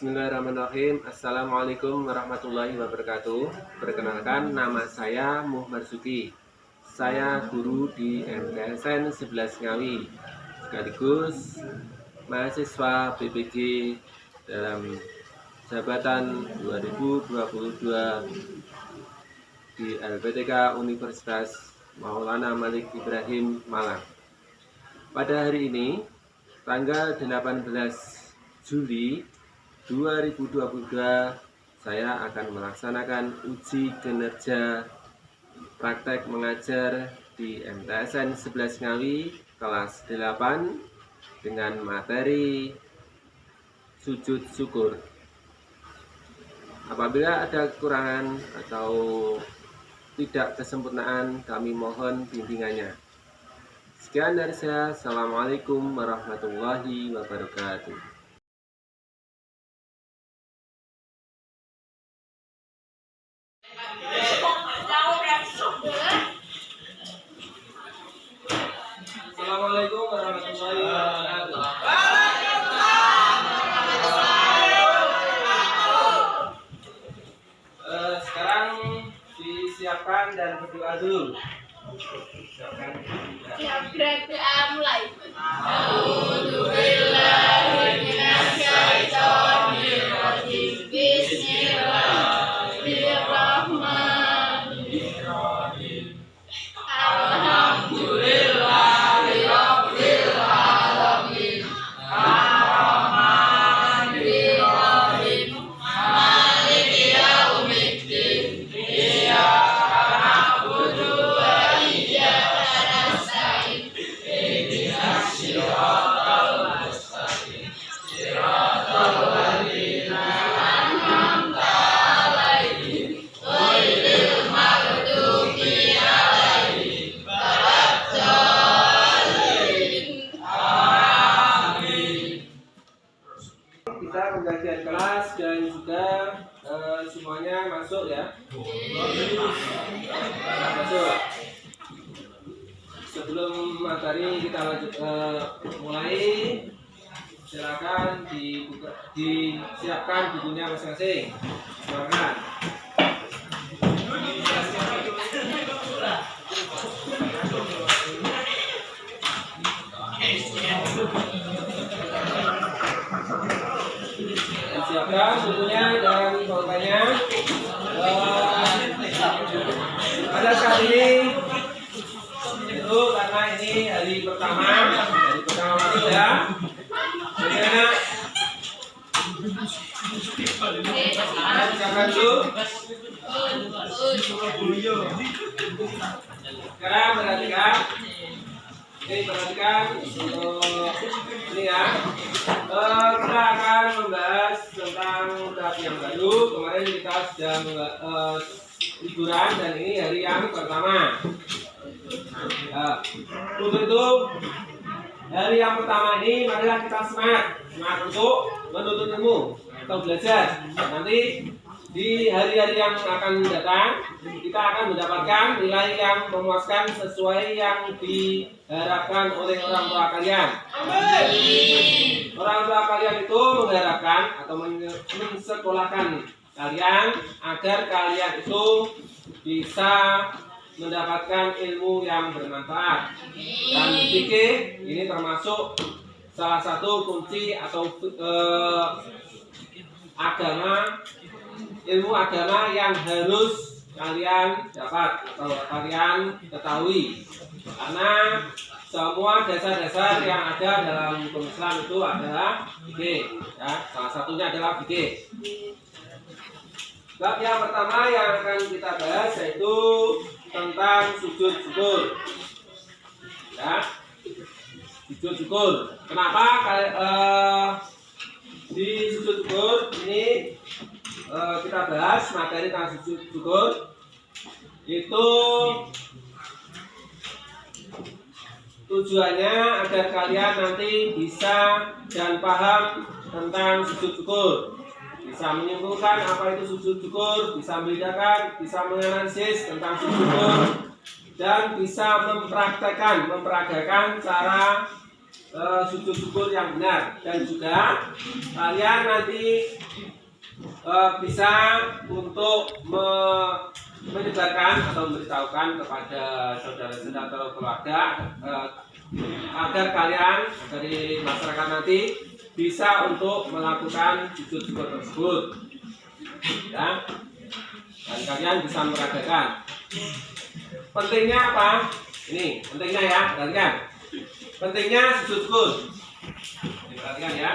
Bismillahirrahmanirrahim. Assalamualaikum warahmatullahi wabarakatuh. Perkenalkan, nama saya Muhammad Suki. Saya guru di MTSN 11 Ngawi, sekaligus mahasiswa PPG dalam jabatan 2022 di LPTK Universitas Maulana Malik Ibrahim Malang. Pada hari ini, tanggal 18 Juli 2022, saya akan melaksanakan uji kinerja praktek mengajar di MTSN 11 Ngawi kelas 8 dengan materi sujud syukur. Apabila ada kekurangan atau tidak kesempurnaan, kami mohon bimbingannya. Sekian dari saya. Assalamualaikum warahmatullahi wabarakatuh. Assalamualaikum warahmatullahi wabarakatuh. Sekarang disiapkan dan berdoa dulu. Mulai. Bismillahirrahmanirrahim. Alhamdulillahirabbil alamin. Arrahmanirrahim. Maliki yaumiddin. Iyyaka na'budu wa iyyaka nasta'in. Ihdinas siratal mustaqim. Siratal ladzina an'amta 'alaihim ghairil maghdubi 'alaihim waladdallin. Amin. Kita pembagian kelas dan juga semuanya masuk ya. Masuk. Sebelum materi kita lanjut mulai, silakan disiapkan bukunya masing-masing. Silakan. Siapkan bukunya dan pulpennya. Pada saat ini itu karena ini hari pertama wisuda, bagaimana? Anda siapkan dulu. Sekarang perhatikan. Perhatikan ini ya. Kita akan membahas tentang tahap yang baru. Kemarin kita sudah liburan dan ini hari yang pertama. Untuk itu hari yang pertama ini marilah kita semangat untuk menuntut ilmu atau belajar. Nanti di hari-hari yang akan datang kita akan mendapatkan nilai yang memuaskan sesuai yang diharapkan oleh orang tua kalian. Amin. Orang tua kalian itu mengharapkan atau mensekolahkan kalian agar kalian itu bisa mendapatkan ilmu yang bermanfaat. Dan fikih ini termasuk salah satu kunci atau ilmu agama yang harus kalian dapat atau kalian ketahui, karena semua dasar-dasar yang ada dalam hukum Islam itu adalah fikih ya, salah satunya adalah fikih. Bab yang pertama yang akan kita bahas yaitu tentang sujud syukur ya. Sujud syukur, kenapa di sujud syukur ini kita bahas materi tentang sujud syukur? Itu tujuannya agar kalian nanti bisa dan paham tentang sujud syukur, bisa menyimpulkan apa itu sujud syukur, bisa membedakan, bisa menganalisis tentang sujud syukur, dan bisa memperagakan cara sujud syukur yang benar, dan juga kalian nanti bisa untuk menyebarkan atau memberitahukan kepada saudara-saudara atau keluarga agar kalian dari masyarakat nanti bisa untuk melakukan sujud syukur tersebut, ya, dan kalian bisa mengadakan. Pentingnya apa? Ini pentingnya ya, perhatikan. Pentingnya sujud syukur. Perhatikan ya.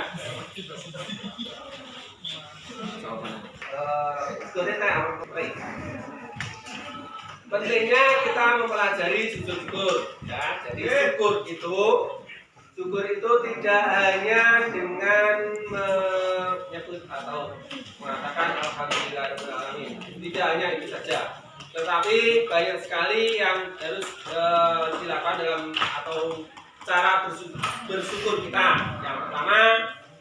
Pentingnya kita mempelajari sujud syukur, ya. Jadi syukur itu tidak hanya dengan menyebut atau mengatakan alhamdulillahirabbil alamin. Tidak hanya itu saja, tetapi banyak sekali yang harus dilakukan dalam atau cara bersyukur kita. Yang pertama,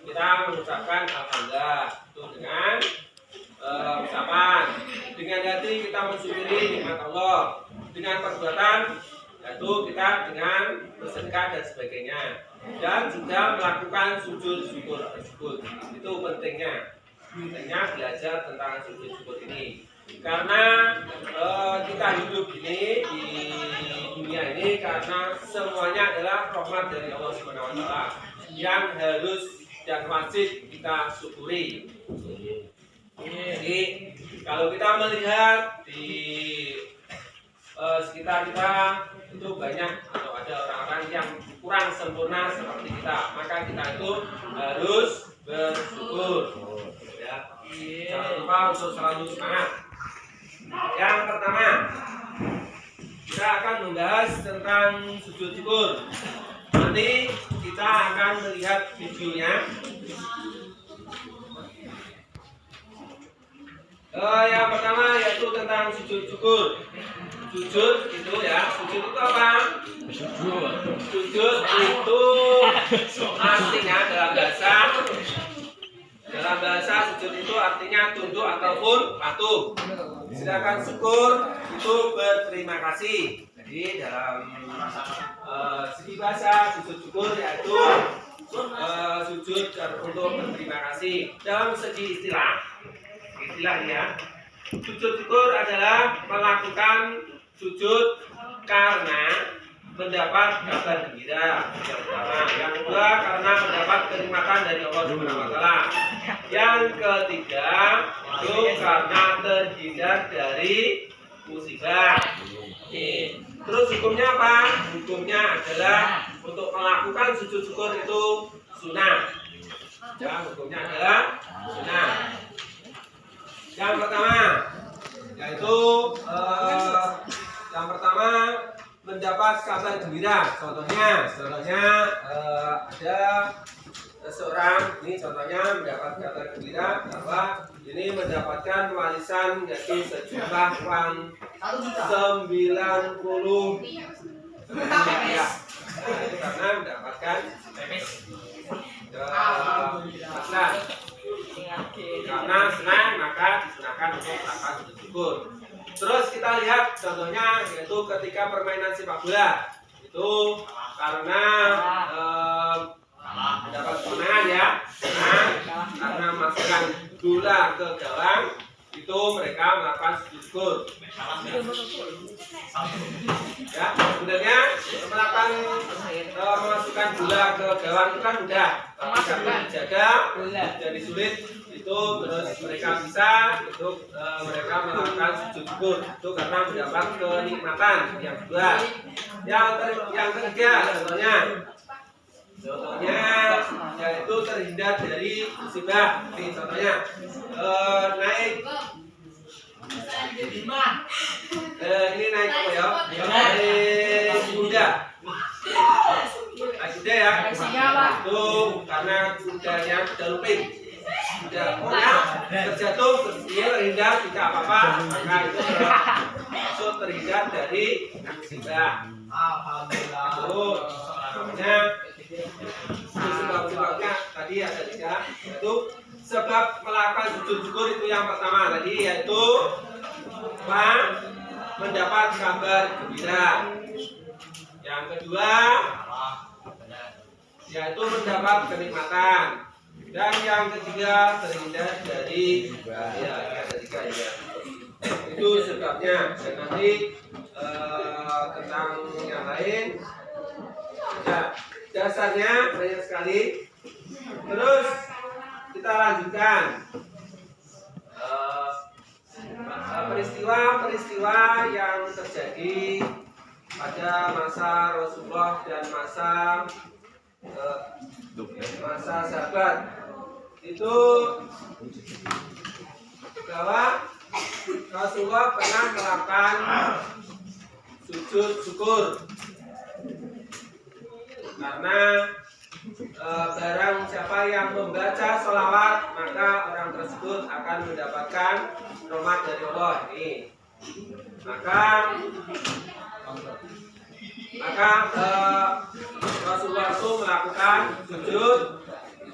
kita mengucapkan alhamdulillah itu dengan ucapan, dengan hati kita mensyukuri nikmat Allah, dengan perbuatan yaitu kita dengan bersedekah dan sebagainya, dan juga melakukan sujud syukur tersebut. Itu pentingnya belajar tentang sujud syukur ini, karena kita hidup ini di dunia ini karena semuanya adalah rahmat dari Allah SWT yang harus dan wajib kita syukuri. Jadi kalau kita melihat di sekitar kita itu banyak atau ada orang-orang yang kurang sempurna seperti kita, maka kita itu harus bersyukur, ya. Jangan lupa untuk selalu semangat. Yang pertama, kita akan membahas tentang sujud syukur. Nanti kita akan melihat videonya. Yang pertama yaitu tentang sujud syukur. Sujud itu ya, sujud itu apa? Sujud itu artinya dalam bahasa sujud itu artinya tunduk ataupun patuh. Sedangkan syukur itu berterima kasih. Jadi dalam segi bahasa sujud syukur yaitu sujud untuk berterima kasih. Dalam segi istilah ya, sujud syukur adalah melakukan sujud karena mendapat kabar gembira, yang pertama. Yang kedua, karena mendapat kenikmatan dari Allah SWT. Yang ketiga, itu karena terhindar dari musibah. Terus hukumnya apa? Hukumnya adalah untuk melakukan sujud syukur itu sunnah. Ya, hukumnya adalah sunnah. Yang pertama yaitu mendapat kabar gembira. Contohnya ada seseorang, ini contohnya mendapat kabar gembira bahwa ini mendapatkan warisan yaitu sejumlah uang 90 rupiah. Itu karena mendapatkan warisan. Karena senang maka digunakan untuk melakukan sujud syukur. Terus kita lihat contohnya yaitu ketika permainan sepak bola itu karena mendapat kemenangan ya, karena memasukkan bola ke gawang itu mereka melakukan sujud syukur. Ya, sebenarnya melakukan memasukkan bola ke gawang itu kan mudah, tapi karena dijaga jadi sulit. Itu terus mereka bisa untuk mereka melakukan sujud syukur itu karena mendapat kenikmatan. Yang kedua, yang ketiga contohnya yaitu terhindar dari musibah. Ini contohnya naik ini naik apa ya? Naik kuda. Naik kuda ya. Itu karena kudanya sudah luping. Pokoknya terjatuh, terhindar tidak apa-apa, maka itu maksud terhindar dari musibah. Alhamdulillah. Itu namanya sebab-sebabnya tadi ada 3, yaitu sebab melakukan sujud syukur itu yang pertama tadi yaitu mendapat kabar gembira. Yang kedua yaitu mendapat kenikmatan. Dan yang ketiga terhindar dari bahaya. Ada 3 ya. Itu sebabnya. Dan nanti tentang yang lain ya, dasarnya banyak sekali. Terus kita lanjutkan peristiwa-peristiwa yang terjadi pada masa Rasulullah dan masa sahabat. Itu bahwa Rasulullah pernah melakukan sujud syukur karena barang siapa yang membaca sholawat maka orang tersebut akan mendapatkan rahmat dari Allah. Ini maka Rasulullah itu melakukan sujud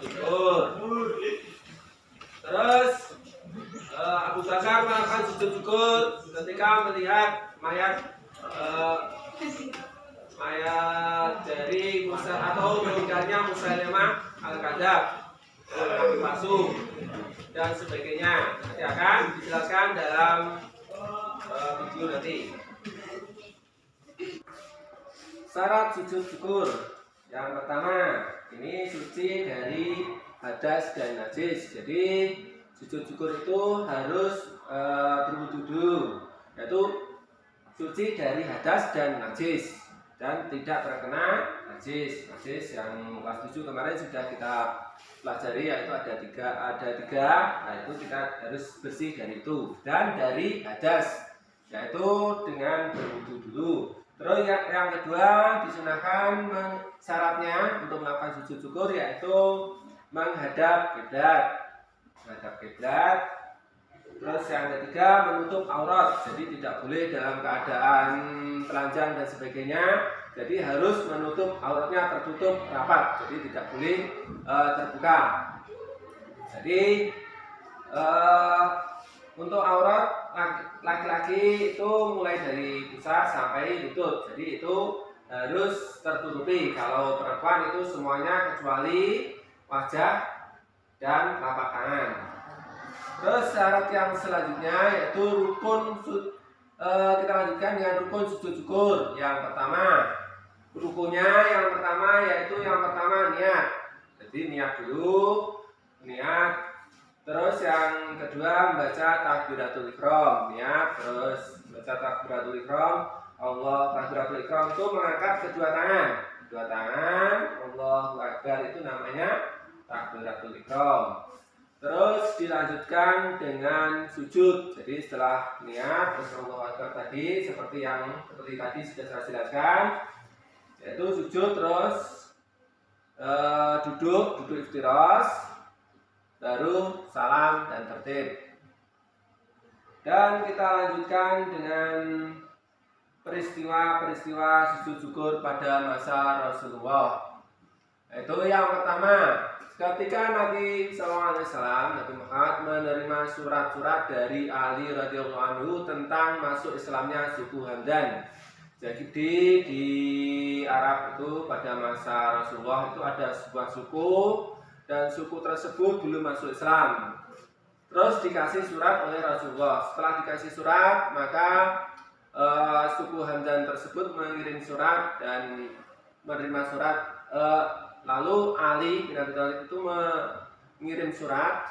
syukur. Terus Abu Bakar melakukan sujud syukur ketika melihat mayat dari Musa atau meninggalnya Musailamah Al-Kadzab, nabi palsu dan sebagainya. Nanti akan dijelaskan dalam video nanti. Syarat sujud syukur yang pertama, ini suci dari hadas dan najis. Jadi sujud syukur itu harus berwudu, yaitu suci dari hadas dan najis dan tidak terkena najis. Najis yang kelas 7 kemarin sudah kita pelajari, yaitu ada tiga, nah itu kita harus bersih dari itu, dan dari hadas, yaitu dengan berwudu dulu. Terus yang kedua disunahkan syaratnya untuk melakukan sujud syukur yaitu menghadap kiblat. Terus yang ketiga menutup aurat, jadi tidak boleh dalam keadaan telanjang dan sebagainya. Jadi harus menutup auratnya, tertutup rapat, jadi tidak boleh terbuka. Jadi untuk aurat laki-laki itu mulai dari pusar sampai lutut, jadi itu harus tertutupi. Kalau perempuan itu semuanya kecuali wajah dan telapak tangan. Terus syarat yang selanjutnya yaitu kita lanjutkan dengan rukun sujud syukur. Yang pertama, rukunnya yang pertama niat. Jadi niat dulu, niat. Terus yang kedua membaca takbiratul ihram, niat. Terus membaca takbiratul ihram. Takbiratul ihram itu mengangkat kedua tangan. Allahu Akbar, itu namanya takbiratul ihram. Terus dilanjutkan dengan sujud. Jadi setelah niat terus Allahu Akbar tadi seperti tadi sudah saya jelaskan, yaitu sujud terus duduk iftirash, baru salam dan tertib. Dan kita lanjutkan dengan peristiwa sujud syukur pada masa Rasulullah. Itu yang pertama, ketika Nabi SAW, Nabi Muhammad menerima surat-surat dari Ali radhiyallahu anhu tentang masuk Islamnya suku Hamdan. Jadi di Arab itu pada masa Rasulullah itu ada sebuah suku, dan suku tersebut belum masuk Islam. Terus dikasih surat oleh Rasulullah. Setelah dikasih surat, maka suku Hamdan tersebut mengirim surat dan menerima surat. Lalu Ali bin Abi Thalib itu mengirim surat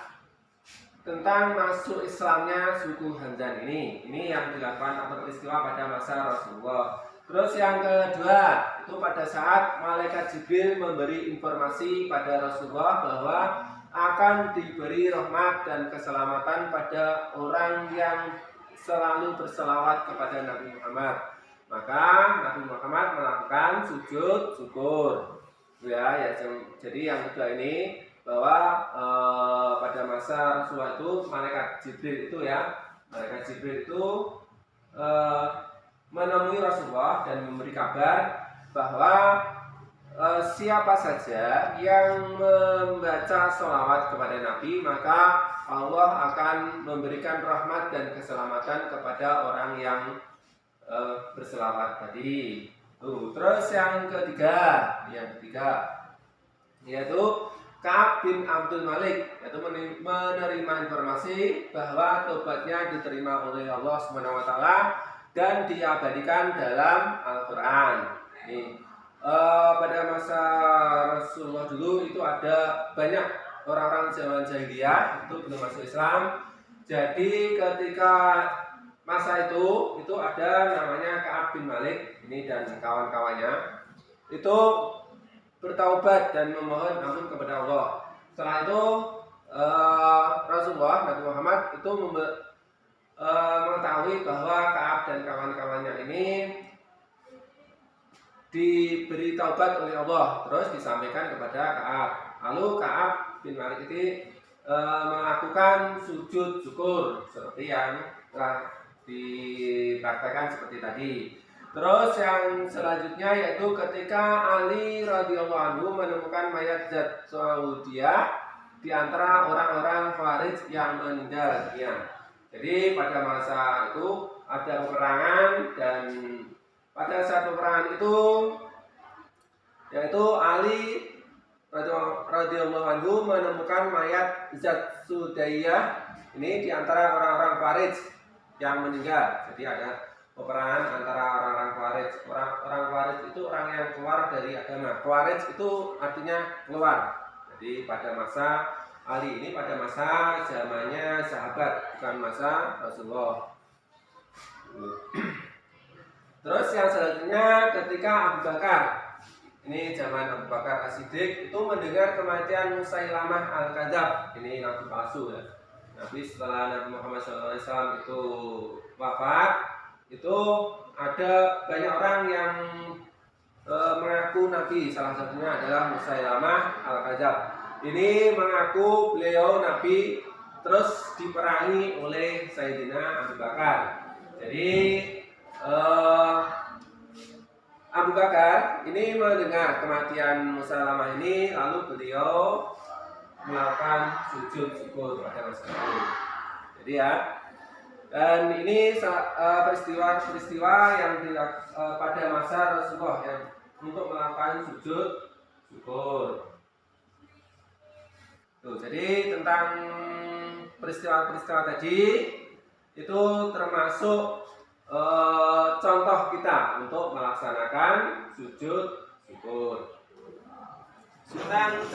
tentang masuk Islamnya suku Hamdan ini. Ini yang dilakukan atau peristiwa pada masa Rasulullah. Terus yang kedua, itu pada saat malaikat Jibril memberi informasi pada Rasulullah bahwa akan diberi rahmat dan keselamatan pada orang yang selalu berselawat kepada Nabi Muhammad. Maka Nabi Muhammad melakukan sujud syukur. Ya, jadi yang kedua ini bahwa pada masa Rasulullah itu malaikat Jibril itu menemui Rasulullah dan memberi kabar bahwa siapa saja yang membaca sholawat kepada Nabi maka Allah akan memberikan rahmat dan keselamatan kepada orang yang berselawat tadi. Terus yang ketiga yaitu Ka'ab bin Abdul Malik, yaitu menerima informasi bahwa tobatnya diterima oleh Allah Subhanahu wa taala dan diabadikan dalam Al-Qur'an. Pada masa Rasulullah dulu itu ada banyak orang-orang zaman jahiliyah itu belum masuk Islam. Jadi ketika masa itu ada namanya Ka'ab bin Malik ini dan kawan-kawannya itu bertaubat dan memohon ampun kepada Allah. Setelah itu Rasulullah Nabi Muhammad itu mengetahui bahwa Ka'ab dan kawan-kawannya ini diberi taubat oleh Allah, terus disampaikan kepada Ka'ab. Lalu Ka'ab bin Malik ini melakukan sujud syukur seperti yang telah dipraktekkan seperti tadi. Terus yang selanjutnya yaitu ketika Ali radhiyallahu anhu menemukan mayat Zat Saudiyah di antara orang-orang Khawarij yang meninggal dunia. Jadi pada masa itu ada peperangan dan pada saat peperangan itu yaitu Ali radhiyallahu anhu menemukan mayat Zat Saudiyah ini di antara orang-orang Khawarij yang meninggal. Jadi ada peperangan antara orang-orang Khawarij. Orang Khawarij itu orang yang keluar dari agama. Khawarij itu artinya keluar. Jadi pada masa Ali ini pada masa zamannya sahabat, bukan masa Rasulullah. Terus yang selanjutnya ketika Abu Bakar, ini zaman Abu Bakar As-Siddiq itu mendengar kematian Musailamah Al-Kadzab, ini nabi palsu ya. Nabi setelah Nabi Muhammad SAW itu wafat, itu ada banyak orang yang mengaku Nabi. Salah satunya adalah Musailamah Al-Kadzab. Ini mengaku beliau Nabi, terus diperangi oleh Sayyidina Abu Bakar. Jadi Abu Bakar ini mendengar kematian Musailamah ini, lalu beliau melakukan sujud syukur pada masa itu. Jadi ya, dan ini peristiwa-peristiwa yang pada masa Rasulullah yang untuk melakukan sujud syukur. Tuh, jadi tentang peristiwa-peristiwa tadi itu termasuk contoh kita untuk melaksanakan sujud syukur. Tentang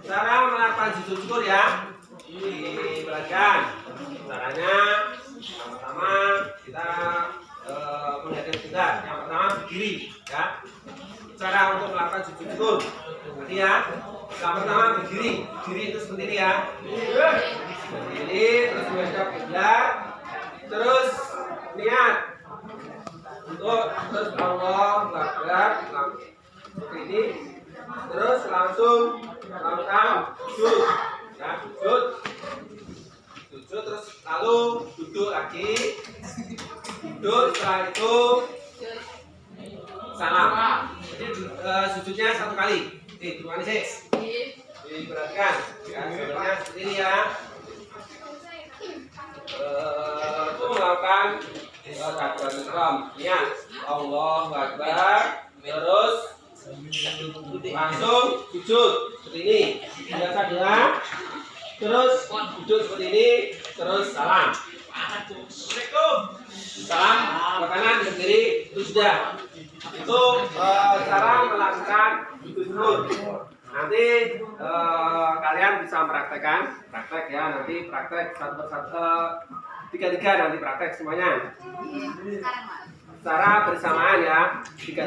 cara melakukan sujud syukur ya, diperhatikan. Caranya yang pertama kita menghadap kiblat. Yang pertama berdiri ya. Cara untuk melakukan sujud syukur. Nanti ya. Yang pertama berdiri. Berdiri itu seperti ini ya. Berdiri terus menghadap kiblat. Terus niat untuk terus Allah Akbar seperti ini. Terus langsung melakukan sujud ya, sujud terus lalu duduk lagi, duduk, setelah itu salam. Jadi sujudnya satu kali. Gimana sih? Diperhatikan ya, sebenarnya seperti ini ya. Itu melakukan takbiratul ihram, niat Allahu Akbar, terus langsung sujud seperti ini. Biasa doa, terus duduk seperti ini, terus salam. Salam ke kanan ke kiri, itu sudah. Itu cara melakukan sujud syukur. Nanti kalian bisa praktek ya, nanti praktek satu persatu, tiga nanti praktek semuanya. Secara bersamaan ya, tiga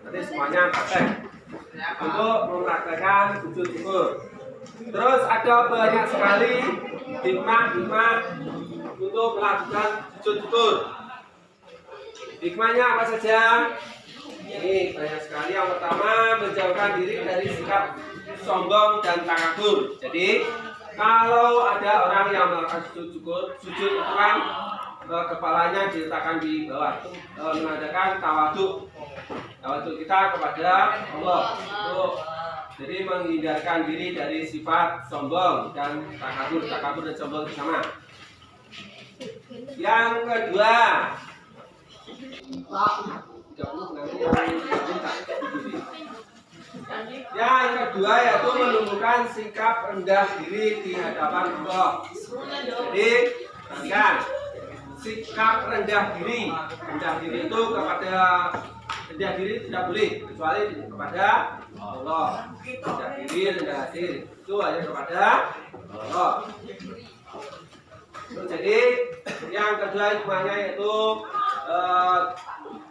nanti semuanya praktek untuk mempraktekkan sujud syukur. Terus ada banyak sekali hikmah untuk melakukan sujud syukur. Hikmahnya apa saja? Ini banyak sekali. Yang pertama, menjauhkan diri dari sikap sombong dan takabur. Jadi kalau ada orang yang melakukan sujud itu kan kepalanya diletakkan di bawah, itu menandakan tawaduk kita kepada Allah. Jadi menghindarkan diri dari sifat sombong dan takabur dan sombong sama. Yang kedua, Yang kedua yaitu menunjukkan sikap rendah diri di hadapan Allah. Jadi, perhatikan sikap rendah diri. Rendah diri itu kepada rendah diri tidak boleh kecuali kepada Allah. Rendah diri, rendah hati itu hanya kepada Allah. Jadi yang kedua hikmahnya yaitu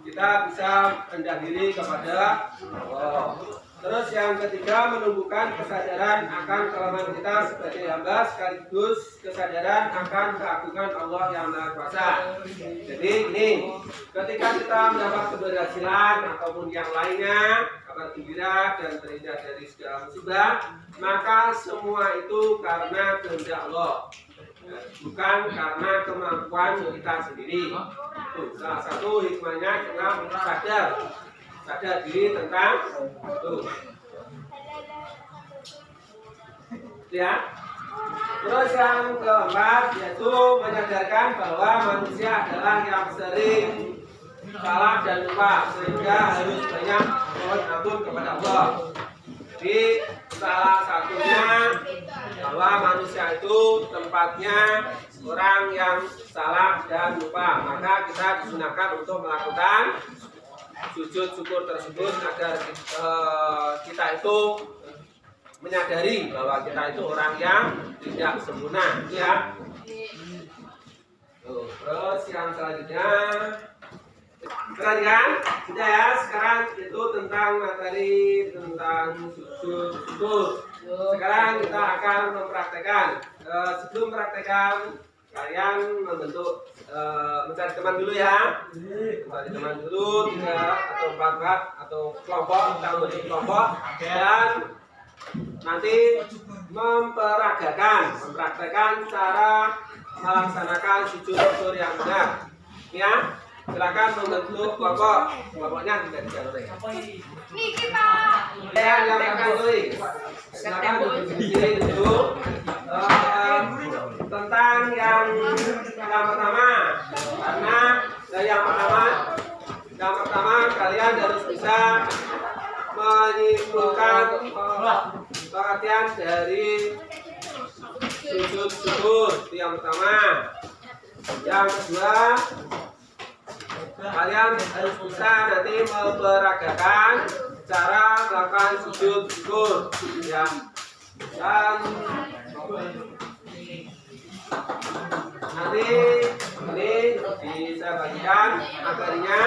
kita bisa rendah diri kepada Allah. Terus yang ketiga menumbuhkan kesadaran akan kelemahan kita sebagai hamba sekaligus kesadaran akan keagungan Allah yang Maha Kuasa. Jadi ini ketika kita mendapat keberhasilan ataupun yang lainnya, kabar gembira dan terhindar dari segala musibah, maka semua itu karena kehendak Allah, bukan karena kemampuan kita sendiri. Salah satu hikmahnya kita sadar diri tentang itu. Ya. Terus yang keempat yaitu menyadarkan bahwa manusia adalah yang sering salah dan lupa sehingga harus banyak mohon ampun kepada Allah. Jadi salah satunya bahwa manusia itu tempatnya orang yang salah dan lupa, maka kita disunahkan untuk melakukan sujud syukur tersebut agar kita itu menyadari bahwa kita itu orang yang tidak sempurna, ya. Terus yang selanjutnya, perhatikan sudah ya. Sekarang itu tentang materi tentang sujud syukur. Sekarang kita akan mempraktekkan. Sebelum praktekkan, kalian membentuk mencari teman dulu ya. Mencari teman dulu 3 atau 4 atau kelompok, kita membentuk kelompok dan nanti mempraktekkan cara melaksanakan sujud syukur yang benar. Ya, silakan membentuk kelompok. Kelompoknya tidak dijaluri. Nih kita. Yang akan tulis. Silakan berdiri dulu. Tentang yang pertama, karena yang pertama kalian harus bisa menyimpulkan pengertian dari sujud syukur. Itu yang pertama. Yang kedua, kalian harus bisa nanti memperagakan cara melakukan sujud syukur, ya. Dan nanti ini bisa bagikan materinya.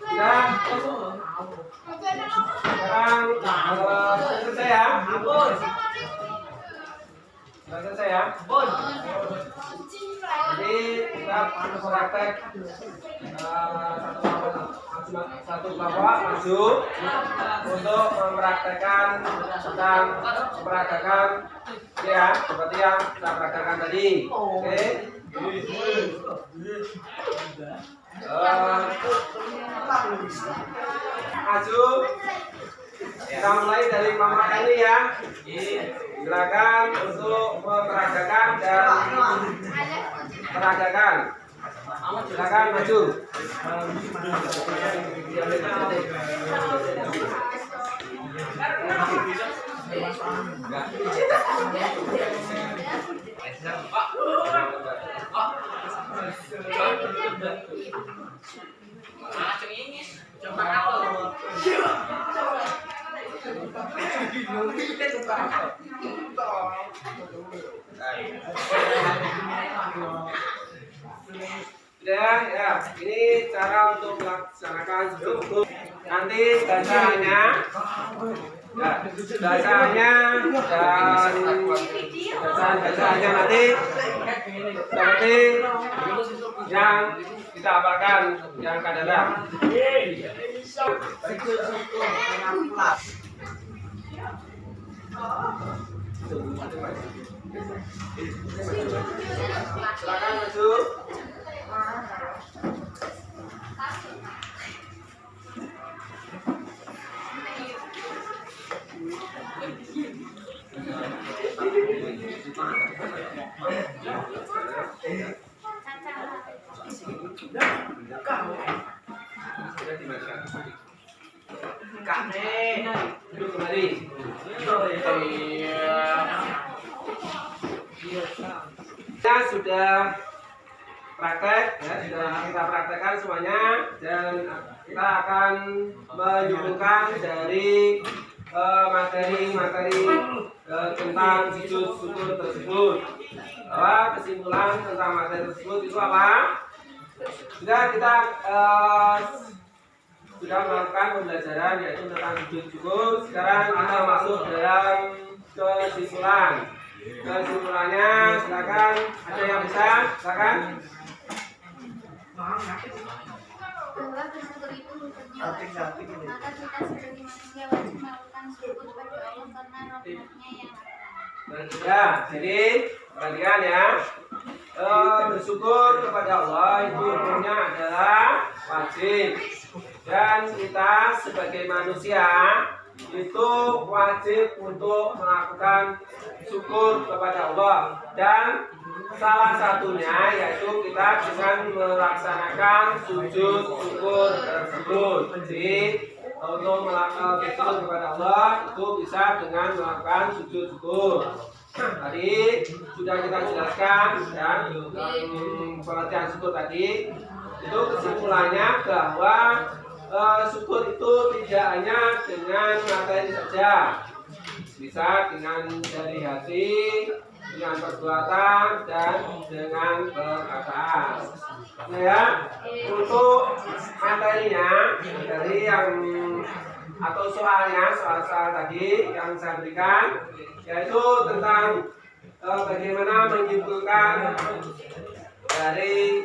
Dan sekarang selesai ya. Sudah selesai ya. Jadi kita praktek satu kelompok maju untuk mempraktekkan tentang memperagakan ya seperti yang kita praktekkan tadi. Oke. Maju. Kita mulai dari mama ini ya. Silakan untuk memperagakan dan peragakan. Silakan maju. Ya, ini cara untuk melaksanakan struktur. Nanti bacanya, ya, bacanya dan bacaannya nanti seperti yang kita apakan yang akan datang. Silakan maju. Duduk kembali. Kita sudah praktek, ya, sudah kita praktekkan semuanya dan kita akan menyuguhkan dari materi-materi tentang sujud syukur tersebut. Bahwa kesimpulan tentang materi tersebut itu apa? Sudah kita sudah melakukan pembelajaran yaitu tentang sujud syukur. Sekarang kita masuk dalam kesimpulan. Kesimpulannya silakan, ada yang bisa? Silakan. Bahwa bersyukur itu rukun nyawa. Maka kita sebagai manusia wajib melakukan syukur pada Allah karena rahmatnya yang Ya, jadi perhatikan ya. Bersyukur kepada Allah itu hukumnya adalah wajib. Dan kita sebagai manusia itu wajib untuk melakukan syukur kepada Allah, dan salah satunya yaitu kita dengan melaksanakan sujud syukur tersebut. Jadi untuk melakukan syukur kepada Allah itu bisa dengan melakukan sujud syukur. Tadi sudah kita jelaskan dan pengertian syukur tadi. Itu kesimpulannya bahwa syukur itu tidak hanya dengan materi saja, bisa dengan dari hati, dengan perbuatan dan dengan perkataan. Nah ya, untuk materinya dari yang atau soal tadi yang saya berikan yaitu tentang bagaimana menyimpulkan dari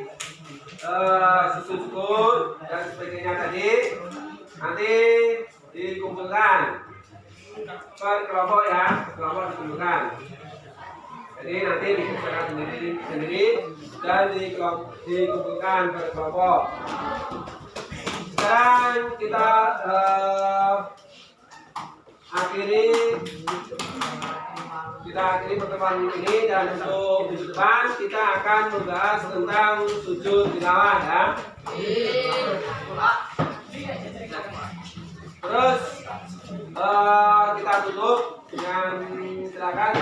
sujud syukur dan sebagainya tadi, nanti dikumpulkan per kelompok ya, kelompok dikumpulkan. Jadi nanti dikumpulkan sendiri dan dikumpulkan per kelompok. Sekarang kita akhiri pertemuan ini, dan untuk minggu depan kita akan membahas tentang sujud tilawah ya. Terus kita tutup dengan silakan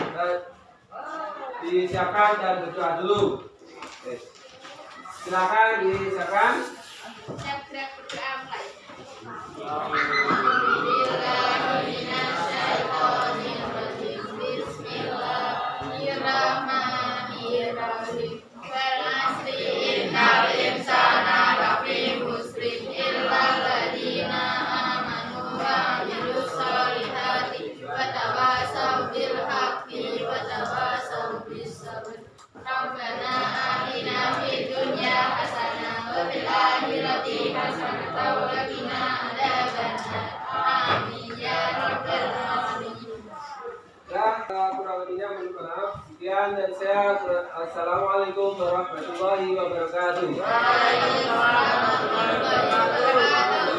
disiapkan dan berdoa dulu. Silakan disiapkan. Siap-siap berdoa mulai. Bismillahirrahmanirrahim. Wal asri وقنا عذاب النار آمين يا رب العالمين. Ya, kurang lebihnya mohon maaf. Sekian dari saya. Assalamualaikum warahmatullahi wabarakatuh. Waalaikumsalam warahmatullahi wabarakatuh.